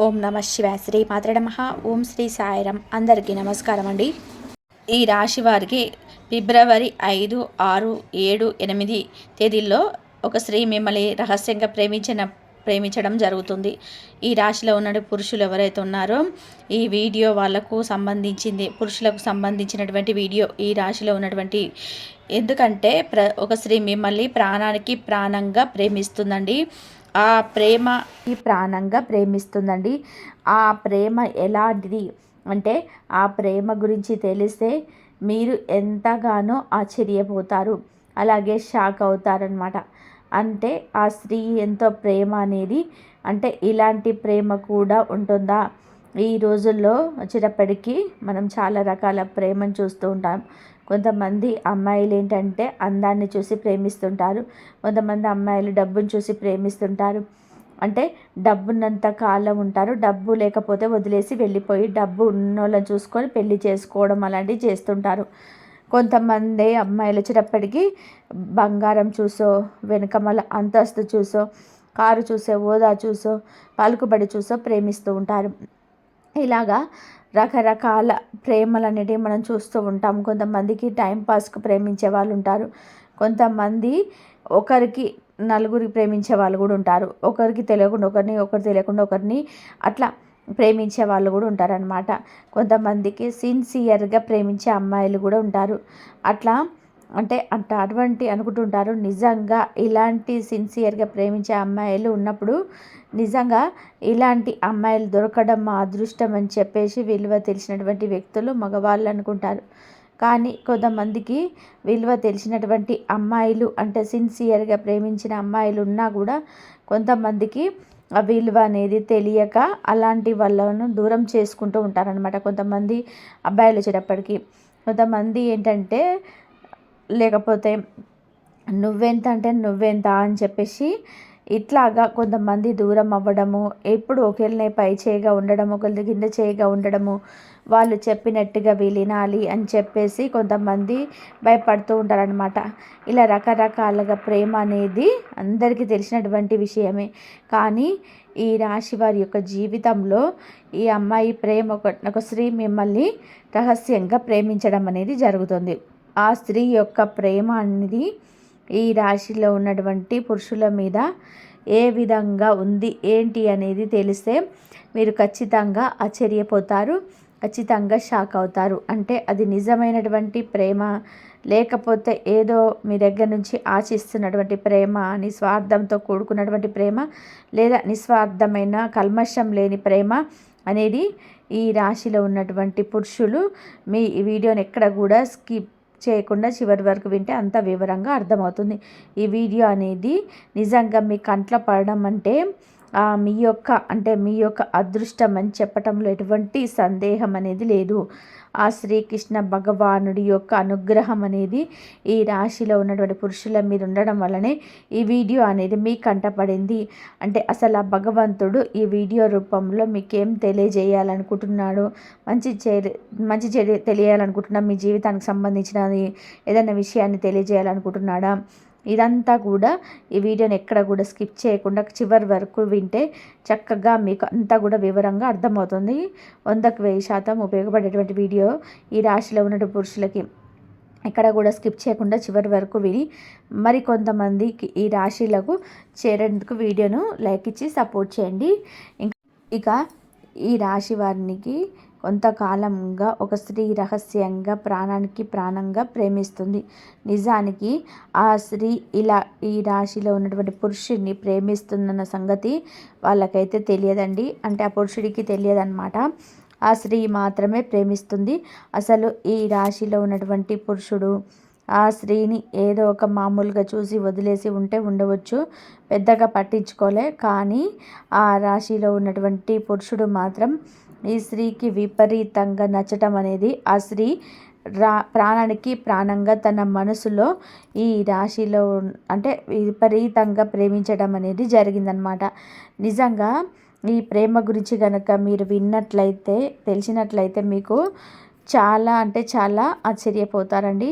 ఓం నమ శివాయ. శ్రీ మాత్రే నమః. ఓం శ్రీ సాయిరాం. అందరికీ నమస్కారం అండి. ఈ రాశి వారికి ఫిబ్రవరి 5, 6, 7, 8 తేదీల్లో ఒక స్త్రీ మిమ్మల్ని రహస్యంగా ప్రేమించడం జరుగుతుంది. ఈ రాశిలో ఉన్న పురుషులు ఎవరైతే ఉన్నారో ఈ వీడియో వాళ్ళకు సంబంధించింది, పురుషులకు సంబంధించినటువంటి వీడియో. ఈ రాశిలో ఉన్నటువంటి ఎందుకంటే ఒక స్త్రీ మిమ్మల్ని ప్రాణానికి ప్రాణంగా ప్రేమిస్తుందండి. ఆ ప్రేమ ఈ ప్రాణంగా ప్రేమిస్తుందండి. ఆ ప్రేమ ఎలాంటిది అంటే ఆ ప్రేమ గురించి తెలిస్తే మీరు ఎంతగానో ఆశ్చర్యపోతారు, అలాగే షాక్ అవుతారనమాట. అంటే ఆ స్త్రీ ఎంతో ప్రేమ అనేది, అంటే ఇలాంటి ప్రేమ కూడా ఉంటుందా? ఈ రోజుల్లో వచ్చేటప్పటికీ మనం చాలా రకాల ప్రేమను చూస్తూ ఉంటాం. కొంతమంది అమ్మాయిలు ఏంటంటే అందాన్ని చూసి ప్రేమిస్తుంటారు. కొంతమంది అమ్మాయిలు డబ్బును చూసి ప్రేమిస్తుంటారు. అంటే డబ్బున్నంత కాలం ఉంటారు, డబ్బు లేకపోతే వదిలేసి వెళ్ళిపోయి డబ్బు ఉన్నోళ్ళని చూసుకొని పెళ్లి చేసుకోవడం అలాంటివి చేస్తుంటారు. కొంతమంది అమ్మాయిలు వచ్చేటప్పటికి బంగారం చూసో, వెనకమల అంతస్తు చూసో, కారు చూసో, హోదా చూసో, పలుకుబడి చూసో ప్రేమిస్తూ ఉంటారు. ఇలాగా రకరకాల ప్రేమలు అనేటివి మనం చూస్తూ ఉంటాం. కొంతమందికి టైంపాస్కు ప్రేమించే వాళ్ళు ఉంటారు. కొంతమంది ఒకరికి నలుగురికి ప్రేమించే వాళ్ళు కూడా ఉంటారు. ఒకరికి తెలియకుండా ఒకరిని, ఒకరు తెలియకుండా ఒకరిని అట్లా ప్రేమించే వాళ్ళు కూడా ఉంటారనమాట. కొంతమందికి సిన్సియర్గా ప్రేమించే అమ్మాయిలు కూడా ఉంటారు. అట్లా అంటే అటువంటి అనుకుంటుంటారు. నిజంగా ఇలాంటి సిన్సియర్గా ప్రేమించే అమ్మాయిలు ఉన్నప్పుడు నిజంగా ఇలాంటి అమ్మాయిలు దొరకడం మా అదృష్టం అని చెప్పేసి విలువ తెలిసినటువంటి వ్యక్తులు మగవాళ్ళు అనుకుంటారు. కానీ కొంతమందికి విలువ తెలిసినటువంటి అమ్మాయిలు, అంటే సిన్సియర్గా ప్రేమించిన అమ్మాయిలు ఉన్నా కూడా కొంతమందికి ఆ విలువ అనేది తెలియక అలాంటి వాళ్ళను దూరం చేసుకుంటూ ఉంటారనమాట. కొంతమంది అబ్బాయిలు వచ్చేటప్పటికి కొంతమంది ఏంటంటే లేకపోతే నువ్వెంత అంటే నువ్వెంత అని చెప్పేసి ఇట్లాగా కొంతమంది దూరం అవ్వడము, ఎప్పుడు ఒకరినే పై చేయిగా ఉండడము, ఒకరి కింద చేయిగా ఉండడము, వాళ్ళు చెప్పినట్టుగా వినాలి అని చెప్పేసి కొంతమంది భయపడుతూ ఉంటారనమాట. ఇలా రకరకాలుగా ప్రేమ అనేది అందరికీ తెలిసినటువంటి విషయమే. కానీ ఈ రాశి వారి యొక్క జీవితంలో ఈ అమ్మాయి ప్రేమ ఒక స్త్రీ మిమ్మల్ని రహస్యంగా ప్రేమించడం అనేది జరుగుతుంది. ఆ స్త్రీ యొక్క ప్రేమ అనేది ఈ రాశిలో ఉన్నటువంటి పురుషుల మీద ఏ విధంగా ఉంది ఏంటి అనేది తెలిస్తే మీరు ఖచ్చితంగా ఆశ్చర్యపోతారు, ఖచ్చితంగా షాక్ అవుతారు. అంటే అది నిజమైనటువంటి ప్రేమ, లేకపోతే ఏదో మీ దగ్గర నుంచి ఆశిస్తున్నటువంటి ప్రేమ, నిస్వార్థంతో కూడుకున్నటువంటి ప్రేమ, లేదా నిస్వార్థమైన కల్మషం లేని ప్రేమ అనేది ఈ రాశిలో ఉన్నటువంటి పురుషులు మీ ఈ వీడియోని ఎక్కడ కూడా స్కిప్ చేయకుండా చివరి వరకు వింటే అంత వివరంగా అర్థమవుతుంది. ఈ వీడియో అనేది నిజంగా మీ కంట్లో పడడం అంటే మీ యొక్క అదృష్టం అని చెప్పటంలో ఎటువంటి సందేహం అనేది లేదు. ఆ శ్రీకృష్ణ భగవానుడి యొక్క అనుగ్రహం అనేది ఈ రాశిలో ఉన్నటువంటి పురుషుల మీద ఉండడం వల్లనే ఈ వీడియో అనేది మీ కంటపడింది. అంటే అసలు ఆ భగవంతుడు ఈ వీడియో రూపంలో మీకేం తెలియజేయాలనుకుంటున్నాడు, మంచి చెడు తెలియాలనుకుంటున్నా, మీ జీవితానికి సంబంధించిన ఏదైనా విషయాన్ని తెలియజేయాలనుకుంటున్నాడా, ఇదంతా కూడా ఈ వీడియోని ఎక్కడ కూడా స్కిప్ చేయకుండా చివరి వరకు వింటే చక్కగా మీకు అంతా కూడా వివరంగా అర్థమవుతుంది. 100% ఉపయోగపడేటువంటి వీడియో ఈ రాశిలో ఉన్న పురుషులకి. ఎక్కడ కూడా స్కిప్ చేయకుండా చివరి వరకు విని మరి కొంతమందికి ఈ రాశిలకు చేరేందుకు వీడియోను లైక్ ఇచ్చి సపోర్ట్ చేయండి. ఇక ఈ రాశి వారికి కొంతకాలంగా ఒక స్త్రీ రహస్యంగా ప్రాణానికి ప్రాణంగా ప్రేమిస్తుంది. నిజానికి ఆ స్త్రీ ఇలా ఈ రాశిలో ఉన్నటువంటి పురుషుడిని ప్రేమిస్తుందన్న సంగతి వాళ్ళకైతే తెలియదండి. అంటే ఆ పురుషుడికి తెలియదన్నమాట. ఆ స్త్రీ మాత్రమే ప్రేమిస్తుంది. అసలు ఈ రాశిలో ఉన్నటువంటి పురుషుడు ఆ స్త్రీని ఏదో ఒక మామూలుగా చూసి వదిలేసి ఉండవచ్చు, పెద్దగా పట్టించుకోలే. కానీ ఆ రాశిలో ఉన్నటువంటి పురుషుడు మాత్రం ఈ స్త్రీకి విపరీతంగా నచ్చటం అనేది, ఆ స్త్రీ ప్రాణానికి ప్రాణంగా తన మనసులో ఈ రాశిలో అంటే విపరీతంగా ప్రేమించడం అనేది జరిగిందనమాట. నిజంగా ఈ ప్రేమ గురించి కనుక మీరు విన్నట్లయితే, తెలిసినట్లయితే మీకు చాలా అంటే చాలా ఆశ్చర్యపోతారండి.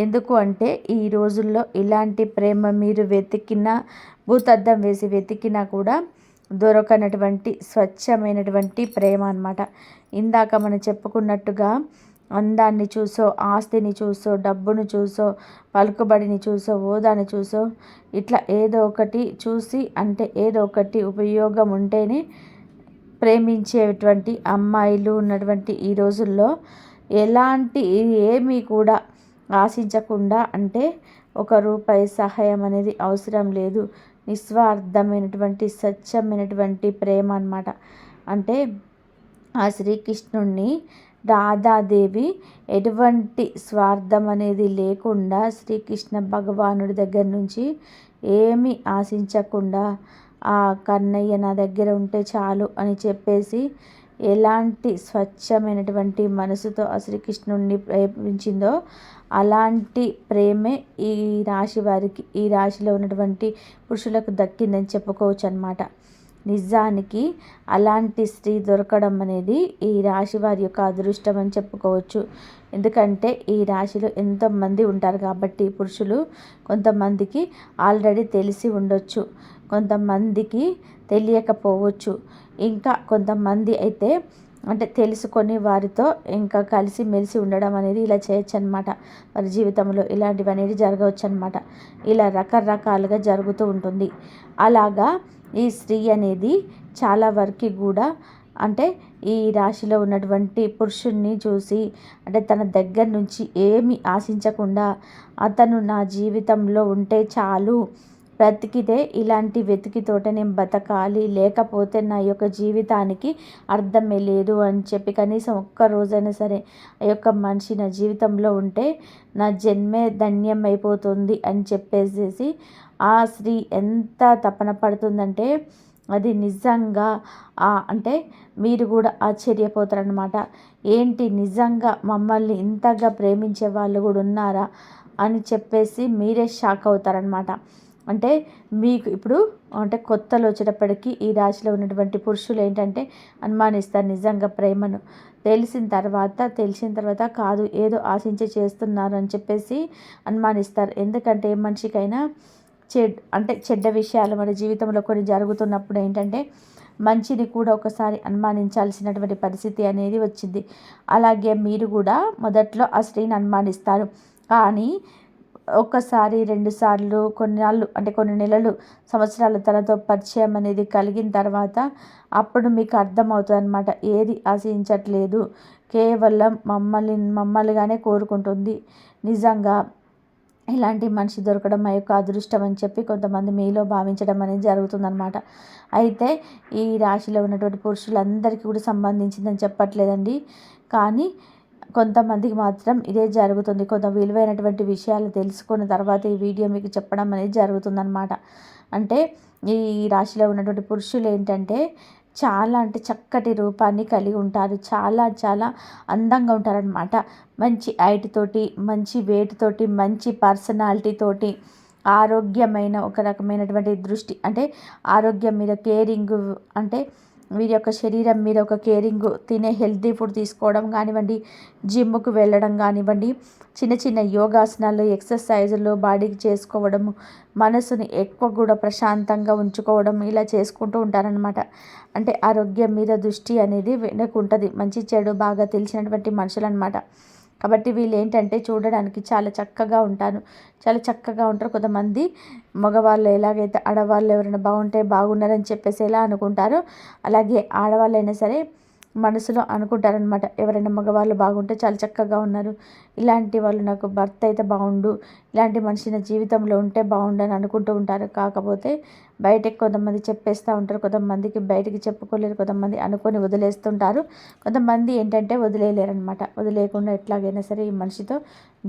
ఎందుకు అంటే ఈ రోజుల్లో ఇలాంటి ప్రేమ మీరు భూతద్దం వేసి వెతికినా కూడా దొరకనటువంటి స్వచ్ఛమైనటువంటి ప్రేమ అన్నమాట. ఇందాక మనం చెప్పుకున్నట్టుగా అందాన్ని చూసో, ఆస్తిని చూసో, డబ్బును చూసో, పలుకుబడిని చూసో, హోదాని చూసో ఇట్లా ఏదో ఒకటి చూసి, అంటే ఏదో ఒకటి ఉపయోగం ఉంటేనే ప్రేమించేటువంటి అమ్మాయిలు ఉన్నటువంటి ఈ రోజుల్లో ఎలాంటి ఏమీ కూడా ఆశించకుండా, అంటే ఒక రూపాయి సహాయం అనేది అవసరం లేదు, నిస్వార్థమైనటువంటి స్వచ్ఛమైనటువంటి ప్రేమ అన్నమాట. అంటే ఆ శ్రీకృష్ణుణ్ణి రాధాదేవి ఎటువంటి స్వార్థం అనేది లేకుండా శ్రీకృష్ణ భగవానుడి దగ్గర నుంచి ఏమీ ఆశించకుండా ఆ కన్నయ్య నా దగ్గర ఉంటే చాలు అని చెప్పేసి ఎలాంటి స్వచ్ఛమైనటువంటి మనసుతో ఆ శ్రీకృష్ణుడిని ప్రేమించిందో అలాంటి ప్రేమే ఈ రాశి వారికి, ఈ రాశిలో ఉన్నటువంటి పురుషులకు దక్కిందని చెప్పుకోవచ్చు అన్నమాట. నిజానికి అలాంటి స్త్రీ దొరకడం అనేది ఈ రాశి వారి యొక్క అదృష్టం అని చెప్పుకోవచ్చు. ఎందుకంటే ఈ రాశిలో ఎంతోమంది ఉంటారు కాబట్టి పురుషులు, కొంతమందికి ఆల్రెడీ తెలిసి ఉండొచ్చు, కొంతమందికి తెలియకపోవచ్చు, ఇంకా కొంతమంది అయితే అంటే తెలుసుకొని వారితో ఇంకా కలిసి మెలిసి ఉండడం అనేది ఇలా చేయొచ్చు అనమాట. వారి జీవితంలో ఇలాంటివి అనేది జరగవచ్చు అనమాట. ఇలా రకరకాలుగా జరుగుతూ ఉంటుంది. అలాగా ఈ స్త్రీ అనేది చాలా వరకు కూడా అంటే ఈ రాశిలో ఉన్నటువంటి పురుషుణ్ణి చూసి, అంటే తన దగ్గర నుంచి ఏమి ఆశించకుండా అతను నా జీవితంలో ఉంటే చాలు, బ్రతికితే ఇలాంటి వెతికితోట నేను బతకాలి, లేకపోతే నా యొక్క జీవితానికి అర్థమే లేదు అని చెప్పి కనీసం ఒక్క రోజైనా సరే ఆ యొక్క మనిషి నా జీవితంలో ఉంటే నా జన్మే ధన్యం అయిపోతుంది అని చెప్పేసేసి ఆ స్త్రీ ఎంత తపన పడుతుందంటే అది నిజంగా అంటే మీరు కూడా ఆశ్చర్యపోతారనమాట. ఏంటి నిజంగా మమ్మల్ని ఇంతగా ప్రేమించే వాళ్ళు కూడా ఉన్నారా అని చెప్పేసి మీరే షాక్ అవుతారనమాట. అంటే మీకు ఇప్పుడు అంటే కొత్తలో వచ్చేటప్పటికి ఈ రాశిలో ఉన్నటువంటి పురుషులు ఏంటంటే అనుమానిస్తారు నిజంగా ప్రేమను. తెలిసిన తర్వాత కాదు, ఏదో ఆశించి చేస్తున్నారు అని చెప్పేసి అనుమానిస్తారు. ఎందుకంటే ఏ మనిషికైనా చెడ్డ విషయాలు మన జీవితంలో కొన్ని జరుగుతున్నప్పుడు ఏంటంటే మంచిని కూడా ఒకసారి అనుమానించాల్సినటువంటి పరిస్థితి అనేది వచ్చింది. అలాగే మీరు కూడా మొదట్లో ఆ స్త్రీని అనుమానిస్తారు, కానీ ఒక్కసారి 2 సార్లు కొన్ని నెలలు సంవత్సరాలు తనతో పరిచయం అనేది కలిగిన తర్వాత అప్పుడు మీకు అర్థమవుతుంది అనమాట. ఏది ఆశించట్లేదు, కేవలం మమ్మల్నిగానే కోరుకుంటుంది. నిజంగా ఇలాంటి మనిషి దొరకడం మా యొక్క అదృష్టం అని చెప్పి కొంతమంది మీలో భావించడం అనేది జరుగుతుందన్నమాట. అయితే ఈ రాశిలో ఉన్నటువంటి పురుషులందరికీ కూడా సంబంధించిందని చెప్పట్లేదండి, కానీ కొంతమందికి మాత్రం ఇదే జరుగుతుంది. కొంత విలువైనటువంటి విషయాలు తెలుసుకున్న తర్వాత ఈ వీడియో మీకు చెప్పడం అనేది జరుగుతుందన్నమాట. అంటే ఈ రాశిలో ఉన్నటువంటి పురుషులు ఏంటంటే చాలా అంటే చక్కటి రూపాన్ని కలిగి ఉంటారు, చాలా చాలా అందంగా ఉంటారనమాట. మంచి హైట్ తోటి, మంచి వెయిట్ తోటి, మంచి పర్సనాలిటీ తోటి, ఆరోగ్యమైన ఒక రకమైనటువంటి దృష్టి, అంటే ఆరోగ్యం మీద కేరింగ్, అంటే వీరి యొక్క శరీరం మీద ఒక కేరింగ్, తినే హెల్తీ ఫుడ్ తీసుకోవడం కానివ్వండి, జిమ్కు వెళ్ళడం కానివ్వండి, చిన్న చిన్న యోగాసనాలు, ఎక్సర్సైజులు బాడీకి చేసుకోవడము, మనసుని ఎక్కువ కూడా ప్రశాంతంగా ఉంచుకోవడం, ఇలా చేసుకుంటూ ఉంటారనమాట. అంటే ఆరోగ్యం మీద దృష్టి అనేది వెనక ఉంటుంది, మంచి చెడు బాగా తెలిసినటువంటి మనుషులు అనమాట. కాబట్టి వీళ్ళు ఏంటంటే చూడడానికి చాలా చక్కగా ఉంటారు. కొంతమంది మగవాళ్ళు ఎలాగైతే ఆడవాళ్ళు ఎవరైనా బాగుంటే బాగున్నారని చెప్పేసి ఎలా అనుకుంటారో, అలాగే ఆడవాళ్ళైనా సరే మనసులో అనుకుంటారనమాట, ఎవరైనా మగవాళ్ళు బాగుంటే చాలా చక్కగా ఉన్నారు, ఇలాంటి వాళ్ళు నాకు భర్త అయితే బాగుండు, ఇలాంటి మనిషి నా జీవితంలో ఉంటే బాగుండు అని అనుకుంటూ ఉంటారు. కాకపోతే బయటకు కొంతమంది చెప్పేస్తూ ఉంటారు, కొంతమందికి బయటికి చెప్పుకోలేరు, కొంతమంది అనుకొని వదిలేస్తుంటారు, కొంతమంది ఏంటంటే వదిలేయలేరనమాట. వదిలేయకుండా ఎట్లాగైనా సరే ఈ మనిషితో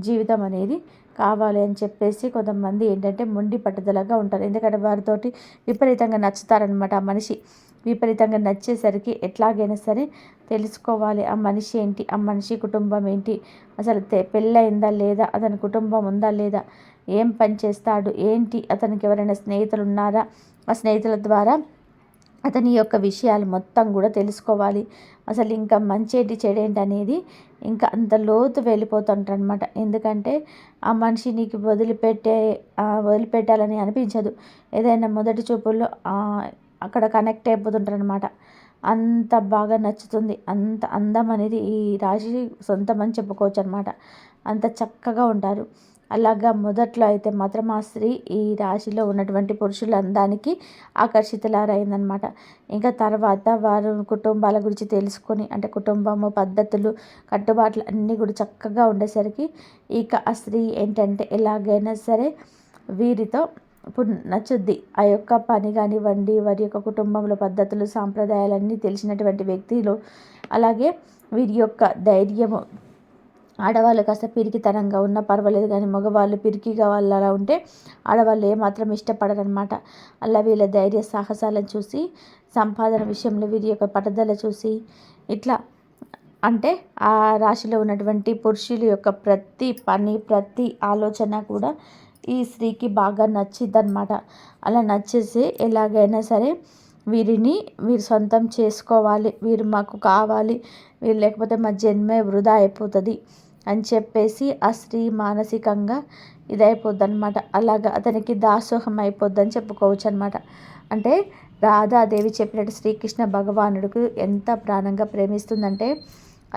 జీవితం అనేది కావాలి అని చెప్పేసి కొంతమంది ఏంటంటే మొండి పట్టుదలగా ఉంటారు. ఎందుకంటే వారితోటి విపరీతంగా నచ్చుతారనమాట. ఆ మనిషి విపరీతంగా నచ్చేసరికి ఎట్లాగైనా సరే తెలుసుకోవాలి ఆ మనిషి ఏంటి, ఆ మనిషి కుటుంబం ఏంటి, అసలు పెళ్ళయిందా లేదా, అతని కుటుంబం ఉందా లేదా, ఏం పని చేస్తాడు ఏంటి, అతనికి ఎవరైనా స్నేహితులు ఉన్నారా, ఆ స్నేహితుల ద్వారా అతని యొక్క విషయాలు మొత్తం కూడా తెలుసుకోవాలి. అసలు ఇంకా మంచి ఏంటి చెడేంటి అనేది ఇంకా అంత లోతు వెళ్ళిపోతుంటారు అనమాట. ఎందుకంటే ఆ మనిషి నీకు వదిలిపెట్టాలని అనిపించదు. ఏదైనా మొదటి చూపుల్లో అక్కడ కనెక్ట్ అయిపోతుంటారనమాట. అంత బాగా నచ్చుతుంది. అంత అందం అనేది ఈ రాశి సొంతం అని చెప్పుకోవచ్చు అనమాట. అంత చక్కగా ఉంటారు. అలాగా మొదట్లో అయితే మాత్రం ఆ స్త్రీ ఈ రాశిలో ఉన్నటువంటి పురుషుల అందానికి ఆకర్షితులారైందనమాట. ఇంకా తర్వాత వారు కుటుంబాల గురించి తెలుసుకొని, అంటే కుటుంబము పద్ధతులు, కట్టుబాట్లు అన్నీ కూడా చక్కగా ఉండేసరికి ఇక ఆ స్త్రీ ఏంటంటే ఎలాగైనా సరే వీరితో ఇప్పుడు నచ్చుద్ది. ఆ యొక్క పని కానివ్వండి, వారి యొక్క కుటుంబంలో పద్ధతులు, సాంప్రదాయాలన్నీ తెలిసినటువంటి వ్యక్తులు. అలాగే వీరి యొక్క ధైర్యము, ఆడవాళ్ళు కాస్త పిరికితనంగా ఉన్నా పర్వాలేదు కానీ మగవాళ్ళు పిరికిగా వాళ్ళు అలా ఉంటే ఆడవాళ్ళు ఏమాత్రం ఇష్టపడరనమాట. అలా వీళ్ళ ధైర్య సాహసాలను చూసి, సంపాదన విషయంలో వీరి యొక్క పట్టుదల చూసి, ఇట్లా అంటే ఆ రాశిలో ఉన్నటువంటి పురుషుల యొక్క ప్రతి పని, ప్రతి ఆలోచన కూడా ఈ స్త్రీకి బాగా నచ్చిద్దనమాట. అలా నచ్చేసి ఎలాగైనా సరే వీరు సొంతం చేసుకోవాలి, వీరు మాకు కావాలి, వీరు లేకపోతే మా జన్మే వృధా అయిపోతుంది అని చెప్పేసి ఆ స్త్రీ మానసికంగా ఇదైపోద్ది అనమాట. అలాగా అతనికి దాసోహం అయిపోద్దని చెప్పుకోవచ్చు అనమాట. అంటే రాధాదేవి చెప్పినట్టు శ్రీకృష్ణ భగవానుడికి ఎంత ప్రాణంగా ప్రేమిస్తుందంటే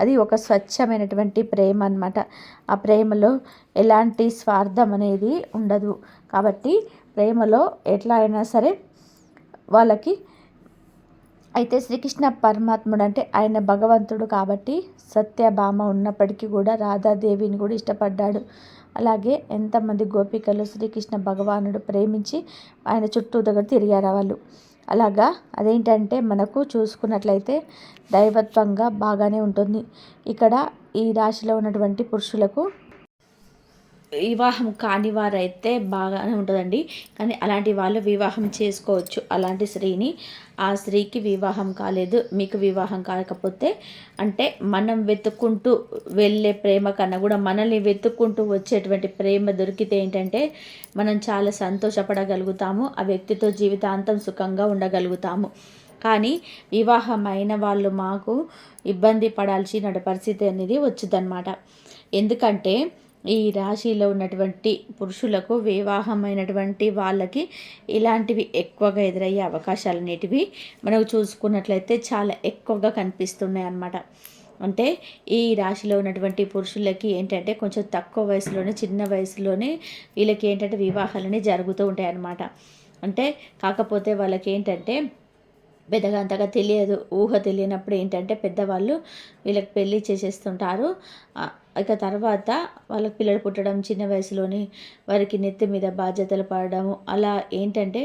అది ఒక స్వచ్ఛమైనటువంటి ప్రేమ అనమాట. ఆ ప్రేమలో ఎలాంటి స్వార్థం అనేది ఉండదు. కాబట్టి ప్రేమలో ఎట్లా అయినా సరే వాళ్ళకి అయితే శ్రీకృష్ణ పరమాత్ముడు అంటే ఆయన భగవంతుడు కాబట్టి సత్యభామ ఉన్నప్పటికీ కూడా రాధాదేవిని కూడా ఇష్టపడ్డాడు. అలాగే ఎంతమంది గోపికలు శ్రీకృష్ణ భగవానుడు ప్రేమించి ఆయన చుట్టూ దగ్గర తిరిగారు వాళ్ళు. అలాగా అదేంటంటే మనకు చూసుకున్నట్లయితే దైవత్వంగా బాగానే ఉంటుంది. ఇక్కడ ఈ రాశిలో ఉన్నటువంటి పురుషులకు వివాహం కాని వారైతే బాగానే ఉంటుందండి. కానీ అలాంటి వాళ్ళు వివాహం చేసుకోవచ్చు అలాంటి స్త్రీని. ఆ స్త్రీకి వివాహం కాలేదు, మీకు వివాహం కాకపోతే అంటే మనం వెతుక్కుంటూ వెళ్ళే ప్రేమ కన్నా కూడా మనల్ని వెతుక్కుంటూ వచ్చేటువంటి ప్రేమ దొరికితే ఏంటంటే మనం చాలా సంతోషపడగలుగుతాము. ఆ వ్యక్తితో జీవితాంతం సుఖంగా ఉండగలుగుతాము. కానీ వివాహమైన వాళ్ళు మాకు ఇబ్బంది పడాల్సిన పరిస్థితి అనేది వచ్చిందనమాట. ఎందుకంటే ఈ రాశిలో ఉన్నటువంటి పురుషులకు వివాహమైనటువంటి వాళ్ళకి ఇలాంటివి ఎక్కువగా ఎదురయ్యే అవకాశాలు అనేటివి మనకు చూసుకున్నట్లయితే చాలా ఎక్కువగా కనిపిస్తున్నాయి అన్నమాట. అంటే ఈ రాశిలో ఉన్నటువంటి పురుషులకి ఏంటంటే కొంచెం తక్కువ వయసులోనే, చిన్న వయసులోనే వీళ్ళకి ఏంటంటే వివాహాలని జరుగుతూ ఉంటాయి అన్నమాట. అంటే కాకపోతే వాళ్ళకి ఏంటంటే పెద్దగా అంతగా తెలియదు. ఊహ తెలియనప్పుడు ఏంటంటే పెద్దవాళ్ళు వీళ్ళకి పెళ్ళి చేసేస్తుంటారు. ఇక తర్వాత వాళ్ళకి పిల్లలు పుట్టడం, చిన్న వయసులోని వారికి నెత్తి మీద బాధ్యతలు పడడము, అలా ఏంటంటే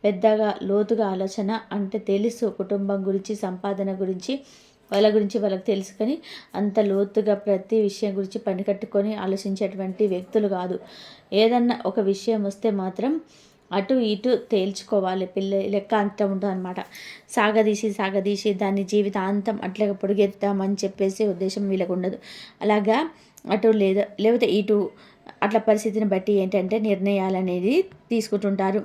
పెద్దగా లోతుగా ఆలోచన అంటే తెలుసు కుటుంబం గురించి, సంపాదన గురించి, వాళ్ళ గురించి వాళ్ళకి తెలుసు. కానీ అంత లోతుగా ప్రతి విషయం గురించి పని కట్టుకొని ఆలోచించేటువంటి వ్యక్తులు కాదు. ఏదన్నా ఒక విషయం వస్తే మాత్రం అటు ఇటు తేల్చుకోవాలి. లెక్క అంత ఉంటుంది అనమాట. సాగదీసి దాన్ని జీవితాంతం అట్లాగే పొడిగెత్తామని చెప్పేసి ఉద్దేశం వీళ్ళకు ఉండదు. అలాగా అటు లేకపోతే ఇటు అట్లా పరిస్థితిని బట్టి ఏంటంటే నిర్ణయాలు అనేది తీసుకుంటుంటారు.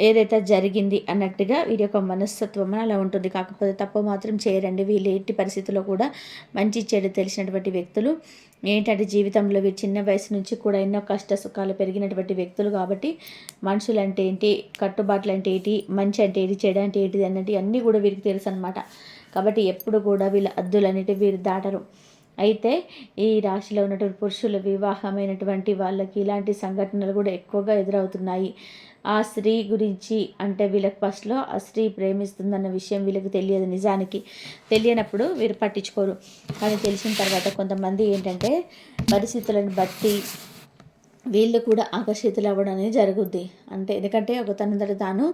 ఏదైతే జరిగింది అన్నట్టుగా వీరి యొక్క మనస్తత్వం అలా ఉంటుంది. కాకపోతే తప్పు మాత్రం చేయరండి. వీళ్ళు ఎట్టి పరిస్థితుల్లో కూడా మంచి చెడు తెలిసినటువంటి వ్యక్తులు. ఏంటంటే జీవితంలో వీరు చిన్న వయసు నుంచి కూడా ఎన్నో కష్ట సుఖాలు పెరిగినటువంటి వ్యక్తులు కాబట్టి మనుషులు అంటే ఏంటి, కట్టుబాట్లు అంటే ఏంటి, మంచి అంటే ఏంటి, చెడు అంటే ఏంటిది అన్నట్టు అన్నీ కూడా వీరికి తెలుసు అనమాట. కాబట్టి ఎప్పుడు కూడా వీళ్ళ హద్దులు అనేటివి వీరు దాటరు. అయితే ఈ రాశిలో ఉన్నటువంటి పురుషుల వివాహమైనటువంటి వాళ్ళకి ఇలాంటి సంఘటనలు కూడా ఎక్కువగా ఎదురవుతున్నాయి. ఆ స్త్రీ గురించి అంటే వీళ్ళకి ఫస్ట్లో ఆ స్త్రీ ప్రేమిస్తుందన్న విషయం వీళ్ళకి తెలియదు. నిజానికి తెలియనప్పుడు వీరు పట్టించుకోరు. కానీ తెలిసిన తర్వాత కొంతమంది ఏంటంటే పరిస్థితులను బట్టి వీళ్ళు కూడా ఆకర్షితులు అవ్వడం అనేది జరుగుద్ది. అంటే ఎందుకంటే ఒక తనంతట తాను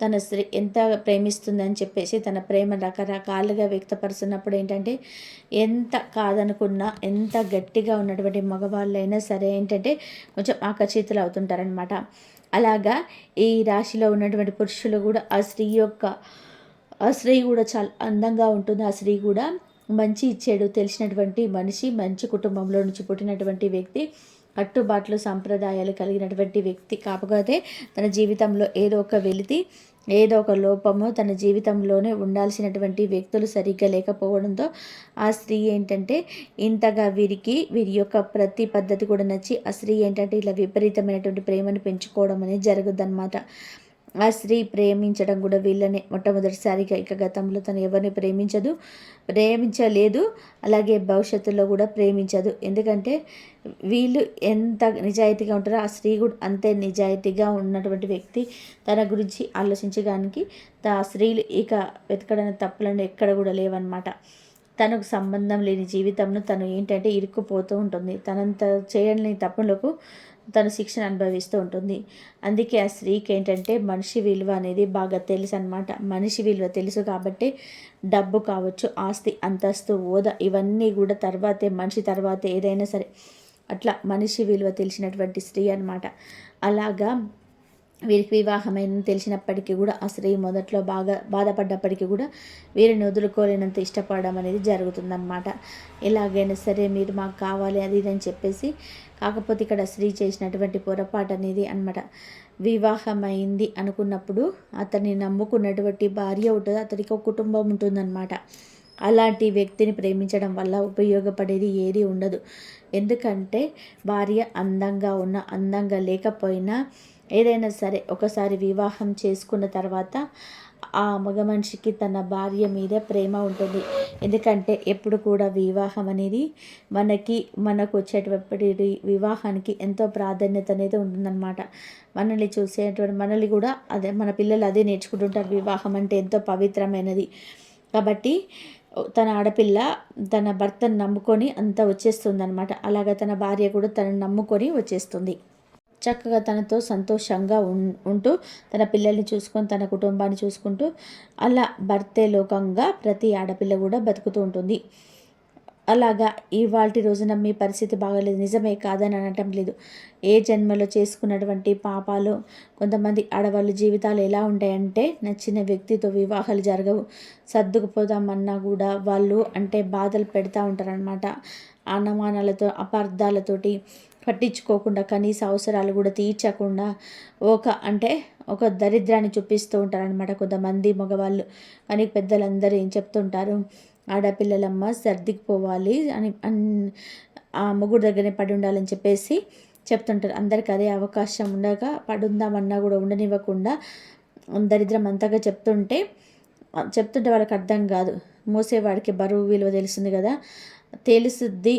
తన స్త్రీ ఎంత ప్రేమిస్తుందని చెప్పేసి తన ప్రేమ రకరకాలుగా వ్యక్తపరుస్తున్నప్పుడు ఏంటంటే ఎంత కాదనుకున్నా, ఎంత గట్టిగా ఉన్నటువంటి మగవాళ్ళైనా సరే ఏంటంటే కొంచెం ఆకర్షితులు అవుతుంటారనమాట. అలాగా ఈ రాశిలో ఉన్నటువంటి పురుషులు కూడా ఆ స్త్రీ కూడా చాలా అందంగా ఉంటుంది. ఆ స్త్రీ కూడా మంచి చెడు తెలిసినటువంటి మనిషి, మంచి కుటుంబంలో నుంచి పుట్టినటువంటి వ్యక్తి, కట్టుబాట్లు సంప్రదాయాలు కలిగినటువంటి వ్యక్తి. కాకపోతే తన జీవితంలో ఏదో ఒక వెలితి, ఏదో ఒక లోపము తన జీవితంలోనే ఉండాల్సినటువంటి వ్యక్తులు సరిగ్గా లేకపోవడంతో ఆ స్త్రీ ఏంటంటే ఇంతగా వీరి యొక్క ప్రతి పద్ధతి కూడా నచ్చి ఆ స్త్రీ ఏంటంటే ఇలా విపరీతమైనటువంటి ప్రేమను పెంచుకోవడం అనేది జరుగుద్దన్నమాట. ఆ స్త్రీ ప్రేమించడం కూడా వీళ్ళని మొట్టమొదటిసారిగా. ఇక గతంలో తను ఎవరిని ప్రేమించలేదు, అలాగే భవిష్యత్తులో కూడా ప్రేమించదు. ఎందుకంటే వీళ్ళు ఎంత నిజాయితీగా ఉంటారో ఆ స్త్రీ కూడా అంతే నిజాయితీగా ఉన్నటువంటి వ్యక్తి. తన గురించి ఆలోచించడానికి ఆ స్త్రీలు ఇక వెతకడానికి తప్పులను ఎక్కడ కూడా లేవన్నమాట. తనకు సంబంధం లేని జీవితంను తను ఏంటంటే ఇరుక్కుపోతూ ఉంటుంది. తనంత చేయని తప్పులకు తను శిక్షను అనుభవిస్తూ ఉంటుంది. అందుకే ఆ స్త్రీకి ఏంటంటే మనిషి విలువ అనేది బాగా తెలుసు అనమాట. మనిషి విలువ తెలుసు కాబట్టి డబ్బు కావచ్చు, ఆస్తి, అంతస్తు, హోదా ఇవన్నీ కూడా తర్వాతే, మనిషి తర్వాతే ఏదైనా సరే. అట్లా మనిషి విలువ తెలిసినటువంటి స్త్రీ అనమాట. అలాగా వీరికి వివాహమైందని తెలిసినప్పటికీ కూడా ఆ స్త్రీ మొదట్లో బాగా బాధపడ్డప్పటికీ కూడా వీరిని వదులుకోలేనంత ఇష్టపడడం అనేది జరుగుతుందన్నమాట. ఎలాగైనా సరే మీరు మాకు కావాలి అది ఇది అని చెప్పేసి. కాకపోతే ఇక్కడ స్త్రీ చేసినటువంటి పొరపాటు అనేది అనమాట. వివాహమైంది అనుకున్నప్పుడు అతన్ని నమ్ముకున్నటువంటి భార్య ఉంటుంది, అతనికి ఒక కుటుంబం ఉంటుందన్నమాట. అలాంటి వ్యక్తిని ప్రేమించడం వల్ల ఉపయోగపడేది ఏది ఉండదు. ఎందుకంటే భార్య అందంగా ఉన్నా అందంగా లేకపోయినా ఏదైనా సరే ఒకసారి వివాహం చేసుకున్న తర్వాత ఆ మగ మనిషికి తన భార్య మీద ప్రేమ ఉంటుంది. ఎందుకంటే ఎప్పుడు కూడా వివాహం అనేది మనకు వచ్చేటప్పటి వివాహానికి ఎంతో ప్రాధాన్యత అనేది ఉంటుందన్నమాట. మనల్ని చూసేటువంటి మనల్ని కూడా అదే మన పిల్లలు అదే నేర్చుకుంటుంటారు. వివాహం అంటే ఎంతో పవిత్రమైనది కాబట్టి తన ఆడపిల్ల తన భర్తను నమ్ముకొని అంతా వచ్చేస్తుందన్నమాట. అలాగే తన భార్య కూడా తనను నమ్ముకొని వచ్చేస్తుంది. చక్కగా తనతో సంతోషంగా ఉంటూ తన పిల్లల్ని చూసుకొని తన కుటుంబాన్ని చూసుకుంటూ అలా భర్తే లోకంగా ప్రతి ఆడపిల్ల కూడా బతుకుతూ ఉంటుంది. అలాగా ఇవాల్టి రోజున మీ పరిస్థితి బాగలేదు, నిజమే కాదని అనటం లేదు. ఏ జన్మలో చేసుకున్నటువంటి పాపాలు. కొంతమంది ఆడవాళ్ళ జీవితాలు ఎలా ఉంటాయంటే నచ్చిన వ్యక్తితో వివాహాలు జరగవు. సర్దుకుపోదామన్నా కూడా వాళ్ళు అంటే బాధలు పెడతా ఉంటారనమాట. అనుమానాలతో అపార్థాలతోటి పట్టించుకోకుండా కనీస అవసరాలు కూడా తీర్చకుండా ఒక దరిద్రాన్ని చూపిస్తూ ఉంటారనమాట కొంతమంది మగవాళ్ళు. కానీ పెద్దలందరూ ఏం చెప్తుంటారు, ఆడపిల్లలమ్మ సర్దికిపోవాలి అని ఆ మొగుడు దగ్గరనే పడి ఉండాలని చెప్పేసి చెప్తుంటారు. అందరికి అదే అవకాశం ఉండగా పడుందామన్నా కూడా ఉండనివ్వకుండా దరిద్రం అంతగా చెప్తుంటే వాళ్ళకి అర్థం కాదు. మోసేవాడికి బరువు విలువ తెలుస్తుంది కదా, తెలుసుద్ది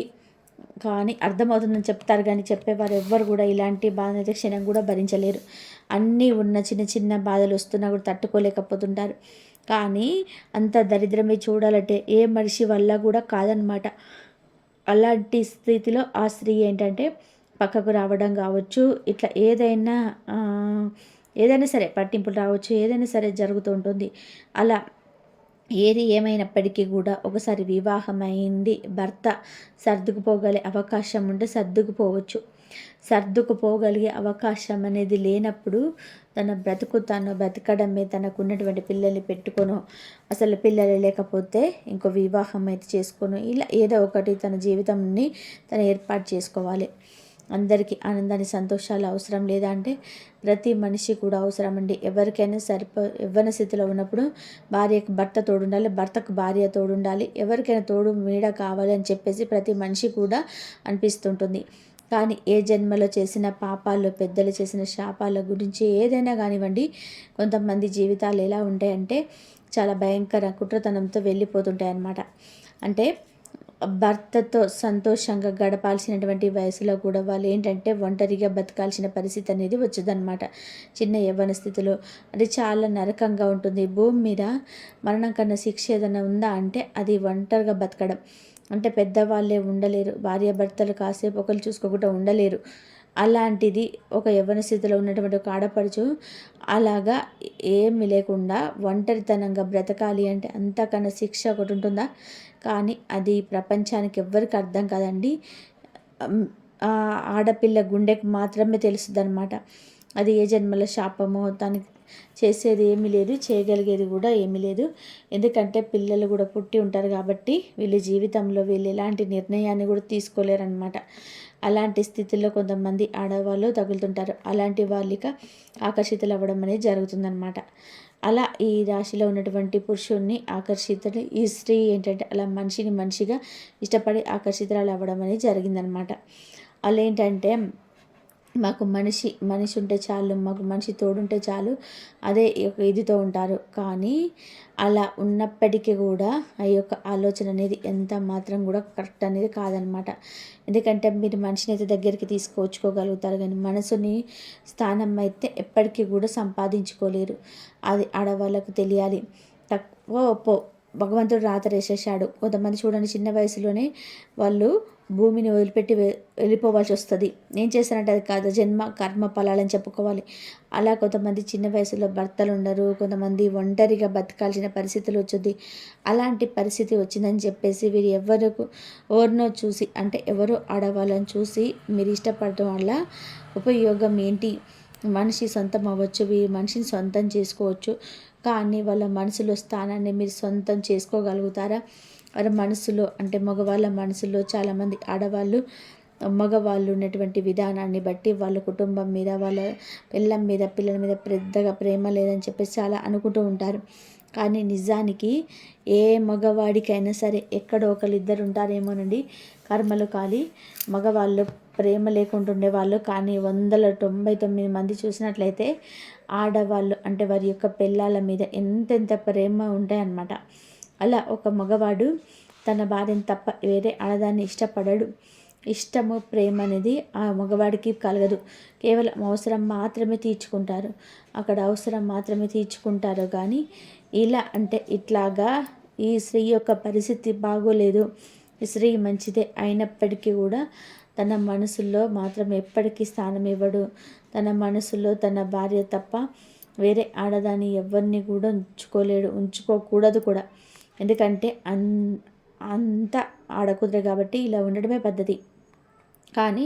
కానీ అర్థమవుతుందని చెప్తారు. కానీ చెప్పేవారు ఎవ్వరు కూడా ఇలాంటి బాధ అయితే క్షణం కూడా భరించలేరు. అన్నీ ఉన్న చిన్న చిన్న బాధలు వస్తున్నా కూడా తట్టుకోలేకపోతుంటారు. కానీ అంత దరిద్రమే చూడాలంటే ఏ మనిషి వల్ల కూడా కాదనమాట. అలాంటి స్థితిలో ఆ స్త్రీ ఏంటంటే పక్కకు రావడం కావచ్చు, ఇట్లా ఏదైనా సరే పట్టింపులు రావచ్చు, ఏదైనా సరే జరుగుతూ ఉంటుంది. అలా ఏది ఏమైనప్పటికీ కూడా ఒకసారి వివాహం అయింది, భర్త సర్దుకుపోగలే అవకాశం ఉంటే సర్దుకుపోవచ్చు. సర్దుకుపోగలిగే అవకాశం అనేది లేనప్పుడు తన బ్రతుకు తను బ్రతకడమే, తనకున్నటువంటి పిల్లల్ని పెట్టుకొను, అసలు పిల్లలు లేకపోతే ఇంకో వివాహం అయితే చేసుకోను, ఇలా ఏదో ఒకటి తన జీవితాన్ని తను ఏర్పాటు చేసుకోవాలి. అందరికీ ఆనందాన్ని సంతోషాలు అవసరం లేదా అంటే ప్రతి మనిషి కూడా అవసరం అండి. ఎవరికైనా యవ్వన స్థితిలో ఉన్నప్పుడు భార్యకు భర్త తోడుండాలి, భర్తకు భార్య తోడుండాలి. ఎవరికైనా తోడు నీడ కావాలి అని చెప్పేసి ప్రతి మనిషి కూడా అనిపిస్తుంటుంది. కానీ ఏ జన్మలో చేసిన పాపాలు, పెద్దలు చేసిన శాపాల గురించి ఏదైనా కానివ్వండి, కొంతమంది జీవితాలు ఎలా ఉంటాయంటే చాలా భయంకర కుట్రతనంతో వెళ్ళిపోతుంటాయి అన్నమాట. అంటే భర్తతో సంతోషంగా గడపాల్సినటువంటి వయసులో కూడా వాళ్ళు ఏంటంటే ఒంటరిగా బతకాల్సిన పరిస్థితి అనేది వచ్చేదన్నమాట. చిన్న యవ్వన స్థితిలో అది చాలా నరకంగా ఉంటుంది. భూమి మీద మరణం కన్నా శిక్ష ఏదైనా ఉందా అంటే అది ఒంటరిగా బతకడం. అంటే పెద్దవాళ్ళే ఉండలేరు, భార్యాభర్తలు కాసేపు ఒకరు చూసుకోకుండా ఉండలేరు. అలాంటిది ఒక యవ్వన స్థితిలో ఉన్నటువంటి ఒక ఆడపడుచు అలాగా ఏమి లేకుండా ఒంటరితనంగా బ్రతకాలి అంటే అంతకన్నా శిక్ష ఒకటి ఉంటుందా? కానీ అది ప్రపంచానికి ఎవ్వరికి అర్థం కాదండి. ఆడపిల్ల గుండెకు మాత్రమే తెలుస్తుంది అనమాట. అది ఏ జన్మల శాపమో, దానికి చేసేది ఏమీ లేదు, చేయగలిగేది కూడా ఏమీ లేదు. ఎందుకంటే పిల్లలు కూడా పుట్టి ఉంటారు కాబట్టి వీళ్ళ జీవితంలో వీళ్ళు ఎలాంటి నిర్ణయాన్ని కూడా తీసుకోలేరనమాట. అలాంటి స్థితిలో కొంతమంది ఆడవాళ్ళు తగులుతుంటారు. అలాంటి వాళ్ళకి ఆకర్షితులు అవ్వడం అనేది జరుగుతుందన్నమాట. అలా ఈ రాశిలో ఉన్నటువంటి పురుషుణ్ణి ఆకర్షితులు ఈ స్త్రీ ఏంటంటే అలా మనిషిగా ఇష్టపడి ఆకర్షితురాలు అవ్వడం అనేది జరిగిందనమాట. అలా ఏంటంటే మాకు మనిషి ఉంటే చాలు, మాకు మనిషి తోడుంటే చాలు, అదే ఒక ఇదితో ఉంటారు. కానీ అలా ఉన్నప్పటికీ కూడా ఆ యొక్క ఆలోచన అనేది ఎంత మాత్రం కూడా కరెక్ట్ అనేది కాదనమాట. ఎందుకంటే మీరు మనిషిని అయితే దగ్గరికి తీసుకొచ్చుకోగలుగుతారు, కానీ మనసుని స్థానం అయితే ఎప్పటికీ కూడా సంపాదించుకోలేరు. అది ఆడవాళ్ళకు తెలియాలి. తక్కువ ఒప్పో భగవంతుడు రాత వేసేసాడు. కొంతమంది చూడండి, చిన్న వయసులోనే వాళ్ళు భూమిని వదిలిపెట్టి వెళ్ళిపోవాల్సి వస్తుంది. ఏం చేస్తారంటే అది కాదు, జన్మ కర్మ ఫలాలని చెప్పుకోవాలి. అలా కొంతమంది చిన్న వయసులో భర్తలు ఉండరు, కొంతమంది ఒంటరిగా బతకాల్సిన పరిస్థితులు వచ్చింది. అలాంటి పరిస్థితి వచ్చిందని చెప్పేసి వీరు ఎవరినో చూసి, అంటే ఎవరో ఆడవాళ్ళని చూసి మీరు ఇష్టపడటం వల్ల ఉపయోగం ఏంటి? మనిషి సొంతం అవ్వచ్చు, వీరి మనిషిని సొంతం చేసుకోవచ్చు, కానీ వాళ్ళ మనసులో స్థానాన్ని మీరు సొంతం చేసుకోగలుగుతారా? వారి మనసులో, అంటే మగవాళ్ళ మనసులో చాలామంది ఆడవాళ్ళు మగవాళ్ళు ఉన్నటువంటి విధానాన్ని బట్టి వాళ్ళ కుటుంబం మీద, వాళ్ళ పిల్లల మీద పెద్దగా ప్రేమ లేదని చెప్పేసి చాలా అనుకుంటూ ఉంటారు. కానీ నిజానికి ఏ మగవాడికైనా సరే ఎక్కడో ఒకరిద్దరు ఉంటారేమోనండి కర్మలు కాలి మగవాళ్ళు ప్రేమ లేకుంటుండే వాళ్ళు. కానీ 199 మంది చూసినట్లయితే ఆడవాళ్ళు, అంటే వారి యొక్క పిల్లల మీద ఎంతెంత ప్రేమ ఉంటాయన్నమాట. అలా ఒక మగవాడు తన భార్యను తప్ప వేరే ఆడదాన్ని ఇష్టపడడు. ఇష్టము, ప్రేమ అనేది ఆ మగవాడికి కలగదు. కేవలం అవసరం మాత్రమే తీర్చుకుంటారు. అక్కడ అవసరం మాత్రమే తీర్చుకుంటారు. కానీ ఇలా అంటే ఇట్లాగా ఈ స్త్రీ యొక్క పరిస్థితి బాగోలేదు. ఈ స్త్రీ మంచిదే అయినప్పటికీ కూడా తన మనసులో మాత్రం ఎప్పటికీ స్థానం ఇవ్వడు. తన మనసులో తన భార్య తప్ప వేరే ఆడదాన్ని ఎవరిని కూడా ఉంచుకోకూడదు కూడా. ఎందుకంటే అంత ఆడకూడదు కాబట్టి ఇలా ఉండడమే పద్ధతి. కానీ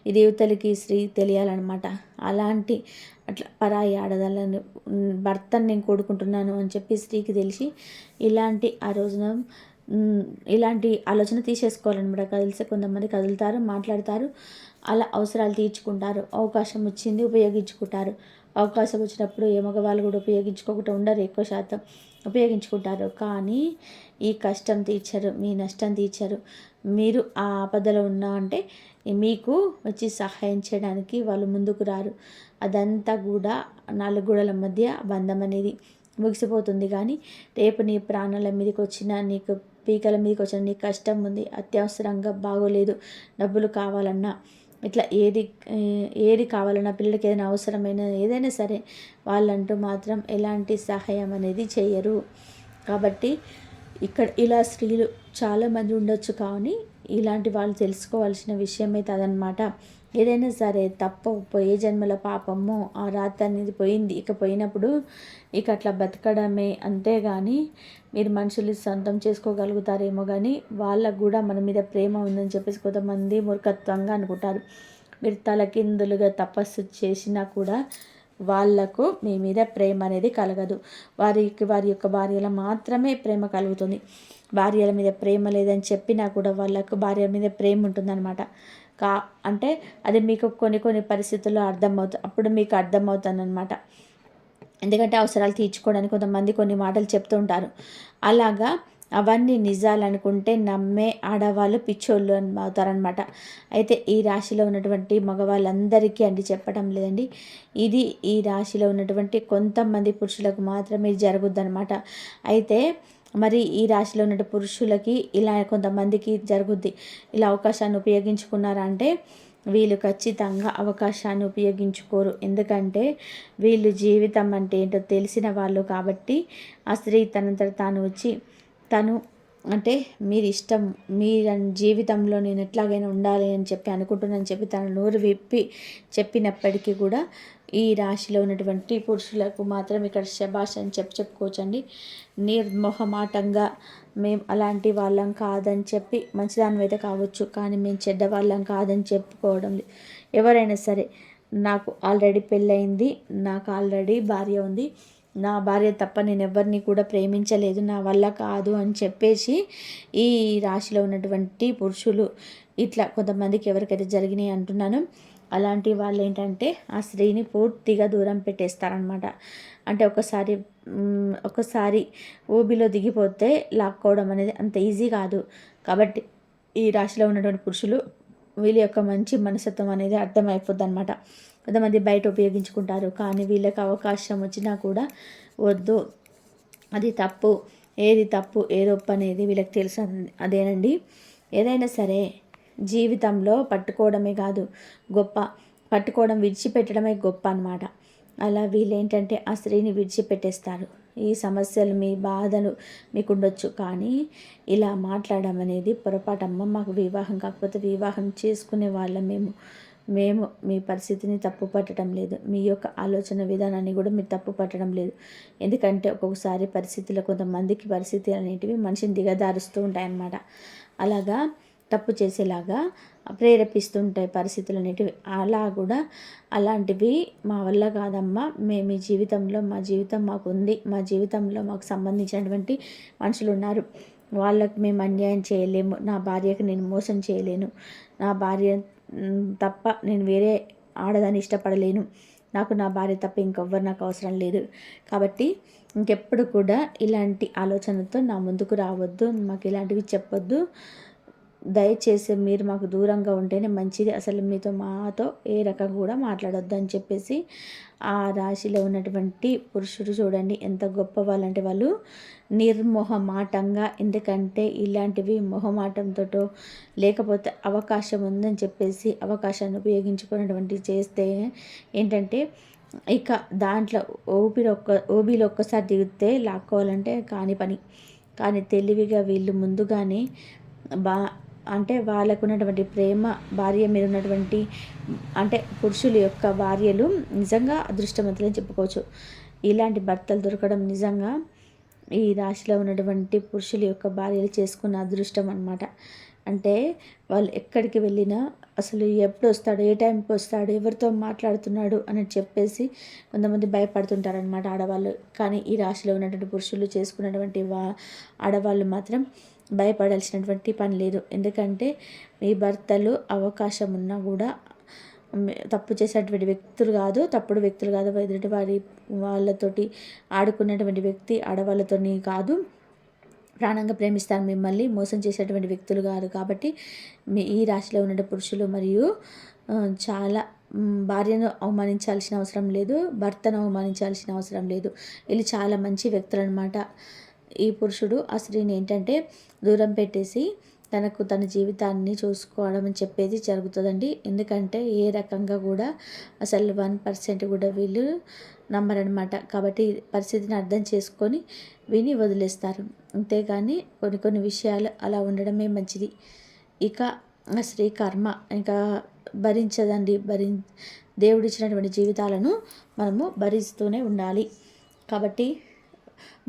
ఈ దేవతలకి స్త్రీ తెలియాలన్నమాట. అలాంటి అట్లా పరాయి ఆడదాలను భర్తను నేను కోరుకుంటున్నాను అని చెప్పి స్త్రీకి తెలిసి ఇలాంటి ఆ రోజున ఇలాంటి ఆలోచన తీసేసుకోవాలన్నమాట. కదిలిస్తే కొంతమంది కదులుతారు, మాట్లాడతారు, అలా అవసరాలు తీర్చుకుంటారు. అవకాశం వచ్చింది ఉపయోగించుకుంటారు. అవకాశం వచ్చినప్పుడు ఏ మగవాళ్ళు కూడా ఉపయోగించుకోకుండా ఉండరు, ఎక్కువ శాతం ఉపయోగించుకుంటారు. కానీ ఈ కష్టం తీర్చరు, మీ నష్టం తీర్చరు. మీరు ఆ ఆపదలో ఉన్నా అంటే మీకు వచ్చి సహాయం చేయడానికి వాళ్ళు ముందుకు రారు. అదంతా కూడా 4 గోడల మధ్య బంధం అనేది ముగిసిపోతుంది. కానీ రేపు నీ ప్రాణాల మీదకి వచ్చినా, నీకు పీకల మీదకి వచ్చినా, నీకు కష్టం ఉంది, అత్యవసరంగా బాగోలేదు, డబ్బులు కావాలన్నా, ఇట్లా ఏది కావాలన్నా, పిల్లలకి ఏదైనా అవసరమైన ఏదైనా సరే వాళ్ళంటూ మాత్రం ఎలాంటి సహాయం అనేది చేయరు. కాబట్టి ఇక్కడ ఇలా స్త్రీలు చాలామంది ఉండొచ్చు, కానీ ఇలాంటి వాళ్ళు తెలుసుకోవాల్సిన విషయం అయితే అదనమాట. ఏదైనా సరే తప్పు పోయే జన్మల పాపము ఆ రాత అనేది పోయింది. ఇక పోయినప్పుడు ఇక అట్లా బతకడమే, అంతేగాని మీరు మనుషులు సొంతం చేసుకోగలుగుతారేమో, కానీ వాళ్ళకు కూడా మన మీద ప్రేమ ఉందని చెప్పేసి కొంతమంది మూర్ఖత్వంగా అనుకుంటారు. మీరు తలకిందులుగా తపస్సు చేసినా కూడా వాళ్లకు మీ మీద ప్రేమ అనేది కలగదు. వారి యొక్క భార్యల మాత్రమే ప్రేమ కలుగుతుంది. భార్యల మీద ప్రేమ లేదని చెప్పినా కూడా వాళ్ళకు భార్య మీద ప్రేమ ఉంటుందన్నమాట. అంటే అది మీకు కొన్ని పరిస్థితుల్లో అర్థమవుతుంది. అప్పుడు మీకు అర్థమవుతుందన్నమాట. ఎందుకంటే అవసరాలు తీర్చుకోవడానికి కొంతమంది కొన్ని మాటలు చెప్తూ ఉంటారు. అలాగా అవన్నీ నిజాలనుకుంటే నమ్మే ఆడవాళ్ళు పిచ్చోళ్ళు అవుతారనమాట. అయితే ఈ రాశిలో ఉన్నటువంటి మగవాళ్ళందరికీ చెప్పడం లేదండి, ఇది ఈ రాశిలో ఉన్నటువంటి కొంతమంది పురుషులకు మాత్రమే జరుగుద్దనమాట. అయితే మరి ఈ రాశిలో ఉన్న పురుషులకి ఇలా కొంతమందికి జరుగుద్ది. ఇలా అవకాశాన్ని ఉపయోగించుకున్నారా అంటే వీళ్ళు ఖచ్చితంగా అవకాశాన్ని ఉపయోగించుకోరు. ఎందుకంటే వీళ్ళు జీవితం అంటే ఏంటో తెలిసిన వాళ్ళు కాబట్టి ఆ స్త్రీ తనంతట తాను వచ్చి తను అంటే మీరు ఇష్టం, మీ జీవితంలో నేను ఎట్లాగైనా ఉండాలి అని చెప్పి అనుకుంటున్నాను చెప్పి తన నోరు విప్పి చెప్పినప్పటికీ కూడా ఈ రాశిలో ఉన్నటువంటి పురుషులకు మాత్రం ఇక్కడ శభాష్ అని చెప్పుకోవచ్చండి. నిర్మోహమాటంగా మేము అలాంటి వాళ్ళం కాదని చెప్పి, మంచిదాని అయితే కావచ్చు కానీ మేము చెడ్డవాళ్ళం కాదని చెప్పుకోవడం. ఎవరైనా సరే నాకు ఆల్రెడీ పెళ్ళయింది, నాకు ఆల్రెడీ భార్య ఉంది, నా భార్య తప్ప నేను ఎవరిని కూడా ప్రేమించలేదు, నా వల్ల కాదు అని చెప్పేసి ఈ రాశిలో ఉన్నటువంటి పురుషులు ఇట్లా కొంతమందికి ఎవరికైతే జరిగినాయి అంటున్నాను, అలాంటి వాళ్ళు ఏంటంటే ఆ స్త్రీని పూర్తిగా దూరం పెట్టేస్తారనమాట. అంటే ఒకసారి ఊబిలో దిగిపోతే లాక్కోవడం అనేది అంత ఈజీ కాదు. కాబట్టి ఈ రాశిలో ఉన్నటువంటి పురుషులు వీళ్ళ యొక్క మంచి మనస్తత్వం అనేది అర్థమైపోద్ది అనమాట. కొంతమంది బయట ఉపయోగించుకుంటారు, కానీ వీళ్ళకి అవకాశం వచ్చినా కూడా వద్దు, అది తప్పు, ఏది తప్పు ఏది ఒప్పు అనేది వీళ్ళకి తెలుసు. అదేనండి, ఏదైనా సరే జీవితంలో పట్టుకోవడమే కాదు గొప్ప, పట్టుకోవడం విడిచిపెట్టడమే గొప్ప అన్నమాట. అలా వీళ్ళేంటంటే ఆ స్త్రీని విడిచిపెట్టేస్తారు. ఈ సమస్యలు మీ బాధలు మీకు ఉండొచ్చు, కానీ ఇలా మాట్లాడడం అనేది పొరపాటమ్మ. మాకు వివాహం కాకపోతే వివాహం చేసుకునే వాళ్ళం మేము మీ పరిస్థితిని తప్పు పట్టడం లేదు, మీ యొక్క ఆలోచన విధానాన్ని కూడా మీరు తప్పు పట్టడం లేదు. ఎందుకంటే ఒక్కొక్కసారి పరిస్థితులు, కొంతమందికి పరిస్థితి అనేటివి మనిషిని దిగదారుస్తూ ఉంటాయన్నమాట. అలాగా తప్పు చేసేలాగా ప్రేరేపిస్తుంటాయి పరిస్థితులు అనేటివి. అలా కూడా అలాంటివి మా వల్ల కాదమ్మా, మేము ఈ జీవితంలో మా జీవితం మాకు ఉంది, మా జీవితంలో మాకు సంబంధించినటువంటి మనుషులు ఉన్నారు, వాళ్ళకి మేము అన్యాయం చేయలేము, నా భార్యకి నేను మోసం చేయలేను, నా భార్య తప్ప నేను వేరే ఆడదాన్ని ఇష్టపడలేను, నాకు నా భార్య తప్ప ఇంకెవ్వరు నాకు అవసరం లేదు, కాబట్టి ఇంకెప్పుడు కూడా ఇలాంటి ఆలోచనతో నా ముందుకు రావద్దు, మాకు ఇలాంటివి చెప్పొద్దు, దయచేసి మీరు మాకు దూరంగా ఉంటేనే మంచిది, అసలు మాతో ఏ రకంగా కూడా మాట్లాడొద్దు అని చెప్పేసి ఆ రాశిలో ఉన్నటువంటి పురుషుడు చూడండి ఎంత గొప్ప వాళ్ళంటే వాళ్ళు నిర్మోహమాటంగా, ఎందుకంటే ఇలాంటివి మొహమాటంతో లేకపోతే అవకాశం ఉందని చెప్పేసి అవకాశాన్ని ఉపయోగించుకున్నటువంటి చేస్తే ఏంటంటే ఇక దాంట్లో ఓబీలో ఒక్కసారి దిగితే లాక్కోవాలంటే కాని పని. కానీ తెలివిగా వీళ్ళు ముందుగానే అంటే వాళ్ళకు ఉన్నటువంటి ప్రేమ, భార్య మీద ఉన్నటువంటి అంటే పురుషుల యొక్క భార్యలు నిజంగా అదృష్టవంతులని చెప్పుకోవచ్చు. ఇలాంటి భర్తలు దొరకడం నిజంగా ఈ రాశిలో ఉన్నటువంటి పురుషుల యొక్క భార్యలు చేసుకున్న అదృష్టం అన్నమాట. అంటే వాళ్ళు ఎక్కడికి వెళ్ళినా అసలు ఎప్పుడు వస్తాడు, ఏ టైంకి వస్తాడు, ఎవరితో మాట్లాడుతున్నాడు అని చెప్పేసి కొంతమంది భయపడుతుంటారనమాట ఆడవాళ్ళు. కానీ ఈ రాశిలో ఉన్నటువంటి పురుషులు చేసుకున్నటువంటి ఆడవాళ్ళు మాత్రం భయపడాల్సినటువంటి పని లేదు. ఎందుకంటే మీ భర్తలు అవకాశం ఉన్నా కూడా తప్పు చేసేటువంటి వ్యక్తులు కాదు, తప్పుడు వ్యక్తులు కాదు, ఎదుటి వాళ్ళతోటి ఆడుకున్నటువంటి వ్యక్తి ఆడవాళ్ళతోని కాదు, ప్రాణంగా ప్రేమిస్తారు, మిమ్మల్ని మోసం చేసేటువంటి వ్యక్తులు కాదు. కాబట్టి ఈ రాశిలో ఉన్న పురుషులు మరియు చాలా భార్యను అవమానించాల్సిన అవసరం లేదు, భర్తను అవమానించాల్సిన అవసరం లేదు. వీళ్ళు చాలా మంచి వ్యక్తులు అనమాట. ఈ పురుషుడు ఆ స్త్రీని ఏంటంటే దూరం పెట్టేసి తన జీవితాన్ని చూసుకోవడం అని చెప్పేది జరుగుతుందండి. ఎందుకంటే ఏ రకంగా కూడా అసలు 1% కూడా వీళ్ళు నమ్మరనమాట. కాబట్టి పరిస్థితిని అర్థం చేసుకొని విని వదిలేస్తారు. అంతేగాని కొన్ని విషయాలు అలా ఉండడమే మంచిది. ఇక ఆ స్త్రీ కర్మ ఇంకా భరించదండి. దేవుడిచ్చినటువంటి జీవితాలను మనము భరిస్తూనే ఉండాలి. కాబట్టి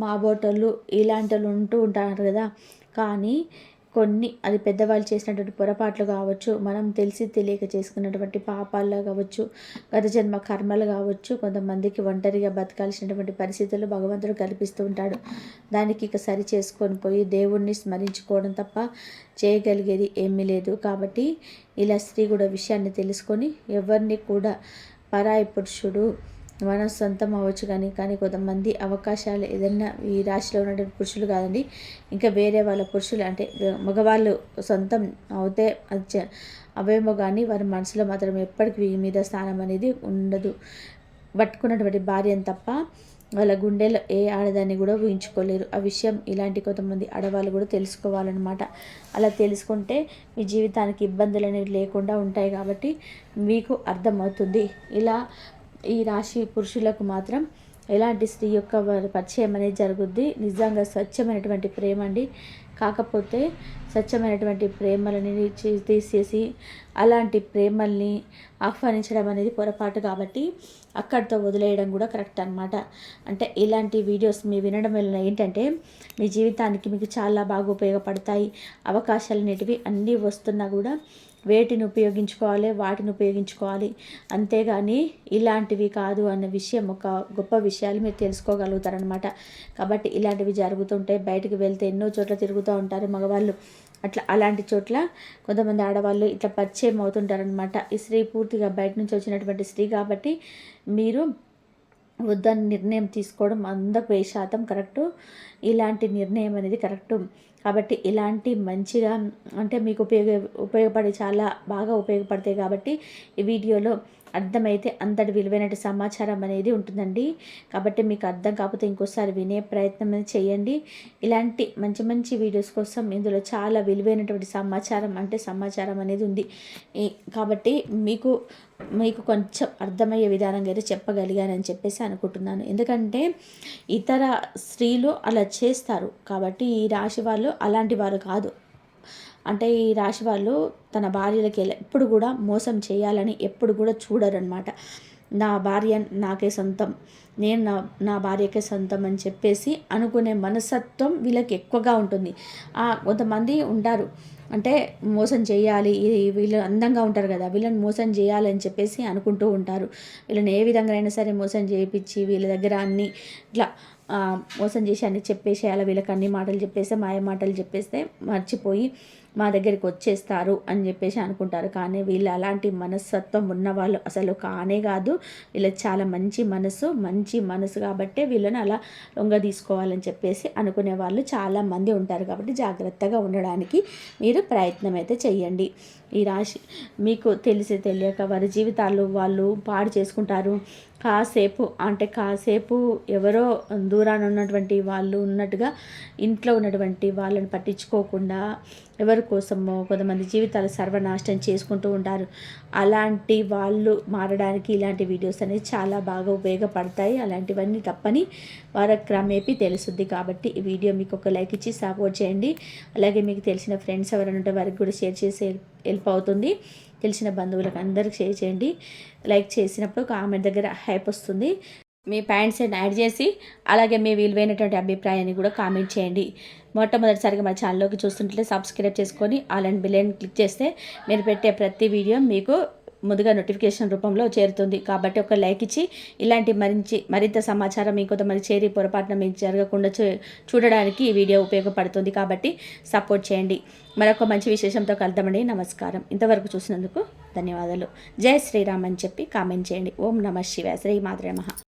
మా బోటోళ్ళు ఇలాంటి వాళ్ళు ఉంటూ ఉంటారు కదా, కానీ కొన్ని అది పెద్దవాళ్ళు చేసినటువంటి పొరపాట్లు కావచ్చు, మనం తెలిసి తెలియక చేసుకున్నటువంటి పాపాలు కావచ్చు, గత జన్మ కర్మలు కావచ్చు, కొంతమందికి ఒంటరిగా బతకాల్సినటువంటి పరిస్థితులు భగవంతుడు కల్పిస్తూ ఉంటాడు. దానికి ఇక సరి చేసుకొని పోయి దేవుణ్ణి స్మరించుకోవడం తప్ప చేయగలిగేది ఏమీ లేదు. కాబట్టి ఇలా స్త్రీ కూడా విషయాన్ని తెలుసుకొని ఎవరిని కూడా పరాయి పురుషుడు మన సొంతం అవ్వచ్చు, కానీ కొంతమంది అవకాశాలు ఏదన్నా ఈ రాశిలో ఉన్నటువంటి పురుషులు కాదండి, ఇంకా వేరే వాళ్ళ పురుషులు అంటే మగవాళ్ళు సొంతం అవుతే అవేమో, కానీ వారి మనసులో మాత్రం ఎప్పటికీ వీరి మీద స్థానం అనేది ఉండదు. పట్టుకున్నటువంటి భార్యను తప్ప వాళ్ళ గుండెలో ఏ ఆడదాన్ని కూడా ఊహించుకోలేరు. ఆ విషయం ఇలాంటి కొంతమంది ఆడవాళ్ళు కూడా తెలుసుకోవాలన్నమాట. అలా తెలుసుకుంటే మీ జీవితానికి ఇబ్బందులు అనేవి లేకుండా ఉంటాయి. కాబట్టి మీకు అర్థమవుతుంది. ఇలా ఈ రాశి పురుషులకు మాత్రం ఎలాంటి స్త్రీ యొక్క పరిచయం అనేది జరుగుద్ది. నిజంగా స్వచ్ఛమైనటువంటి ప్రేమ అండి. కాకపోతే స్వచ్ఛమైనటువంటి ప్రేమలని తీసేసి అలాంటి ప్రేమల్ని ఆహ్వానించడం అనేది పొరపాటు. కాబట్టి అక్కడితో వదిలేయడం కూడా కరెక్ట్ అనమాట. అంటే ఇలాంటి వీడియోస్ మీ వినడం వల్ల ఏంటంటే మీ జీవితానికి మీకు చాలా బాగా ఉపయోగపడతాయి. అవకాశాలు అనేటివి అన్నీ వస్తున్నా కూడా వేటిని ఉపయోగించుకోవాలి, వాటిని ఉపయోగించుకోవాలి, అంతేగాని ఇలాంటివి కాదు అన్న విషయం, ఒక గొప్ప విషయాలు మీరు తెలుసుకోగలుగుతారనమాట. కాబట్టి ఇలాంటివి జరుగుతుంటే బయటకు వెళ్తే ఎన్నో చోట్ల తిరుగుతూ ఉంటారు మగవాళ్ళు. అలాంటి చోట్ల కొంతమంది ఆడవాళ్ళు ఇట్లా పరిచయం అవుతుంటారనమాట. ఈ స్త్రీ పూర్తిగా బయట నుంచి వచ్చినటువంటి స్త్రీ కాబట్టి మీరు వద్దని నిర్ణయం తీసుకోవడం 100% కరెక్టు. ఇలాంటి నిర్ణయం అనేది కరెక్టు. కాబట్టి ఇలాంటి మంచిగా అంటే మీకు ఉపయోగపడి చాలా బాగా ఉపయోగపడతాయి కాబట్టి ఈ వీడియోలో అర్థమైతే అంతటి విలువైన సమాచారం అనేది ఉంటుందండి. కాబట్టి మీకు అర్థం కాకపోతే ఇంకోసారి వినే ప్రయత్నం అనేది చేయండి. ఇలాంటి మంచి మంచి వీడియోస్ కోసం ఇందులో చాలా విలువైనటువంటి సమాచారం అనేది ఉంది. కాబట్టి మీకు కొంచెం అర్థమయ్యే విధానంగా అయితే చెప్పగలిగానని చెప్పేసి అనుకుంటున్నాను. ఎందుకంటే ఇతర స్త్రీలు అలా చేస్తారు కాబట్టి ఈ రాశి వాళ్ళు అలాంటి వారు కాదు. అంటే ఈ రాశి వాళ్ళు తన భార్యలకి ఎప్పుడు కూడా మోసం చేయాలని ఎప్పుడు కూడా చూడరనమాట. నా భార్య నాకే సొంతం, నేను నా భార్యకే సొంతం అని చెప్పేసి అనుకునే మనస్తత్వం వీళ్ళకి ఎక్కువగా ఉంటుంది. కొంతమంది ఉంటారు అంటే మోసం చేయాలి, వీళ్ళు అందంగా ఉంటారు కదా, వీళ్ళని మోసం చేయాలని చెప్పేసి అనుకుంటూ ఉంటారు. వీళ్ళని ఏ విధంగా అయినా సరే మోసం చేయించి వీళ్ళ దగ్గర అన్ని ఇట్లా మోసం చేసి అన్ని చెప్పేసేయాలి, వీళ్ళకి అన్ని మాటలు చెప్పేస్తే మాయ మాటలు చెప్పేస్తే మర్చిపోయి మా దగ్గరికి వచ్చేస్తారు అని చెప్పేసి అనుకుంటారు. కానీ వీళ్ళు అలాంటి మనస్తత్వం ఉన్నవాళ్ళు అసలు కానే కాదు. వీళ్ళకి చాలా మంచి మనసు కాబట్టి వీళ్ళని అలా లొంగ తీసుకోవాలని చెప్పేసి అనుకునే వాళ్ళు చాలామంది ఉంటారు. కాబట్టి జాగ్రత్తగా ఉండడానికి మీరు ప్రయత్నం అయితే చెయ్యండి. ఈ రాశి మీకు తెలియక వారి జీవితాలు వాళ్ళు పాడు చేసుకుంటారు. కాసేపు ఎవరో దూరాన ఉన్నటువంటి వాళ్ళు ఉన్నట్టుగా ఇంట్లో ఉన్నటువంటి వాళ్ళని పట్టించుకోకుండా ఎవరి కోసమో కొంతమంది జీవితాలు సర్వనాశనం చేసుకుంటూ ఉంటారు. అలాంటి వాళ్ళు మారడానికి ఇలాంటి వీడియోస్ అనేవి చాలా బాగా ఉపయోగపడతాయి. అలాంటివన్నీ తప్పని వారికి క్రమేపీ తెలుస్తుంది. కాబట్టి ఈ వీడియో మీకు ఒక లైక్ ఇచ్చి సపోర్ట్ చేయండి. అలాగే మీకు తెలిసిన ఫ్రెండ్స్ ఎవరైనా ఉంటే వారికి కూడా షేర్ చేసి హెల్ప్ అవుతుంది. తెలిసిన బంధువులకు అందరికి షేర్ చేయండి. లైక్ చేసినప్పుడు కామెంట్ దగ్గర హైప్ వస్తుంది. మీ పాయింట్స్ యాడ్ చేసి అలాగే మీ విలువైనటువంటి అభిప్రాయాన్ని కూడా కామెంట్ చేయండి. మొట్టమొదటిసారిగా మా ఛానల్లోకి చూస్తుంటే సబ్స్క్రైబ్ చేసుకొని ఆల్ అండ్ బెల్ క్లిక్ చేస్తే మీరు పెట్టే ప్రతి వీడియో మీకు ముందుగా నోటిఫికేషన్ రూపంలో చేరుతుంది. కాబట్టి ఒక లైక్ ఇచ్చి ఇలాంటి మరింత సమాచారం మీ కొంతమంది చేరి పొరపాటున మీకు జరగకుండా చూడడానికి ఈ వీడియో ఉపయోగపడుతుంది. కాబట్టి సపోర్ట్ చేయండి. మరొక మంచి విశేషంతో కలుద్దామండి. నమస్కారం. ఇంతవరకు చూసినందుకు ధన్యవాదాలు. జై శ్రీరామ్ అని చెప్పి కామెంట్ చేయండి. ఓం నమః శివాయ. శ్రీ మాత్రే నమః.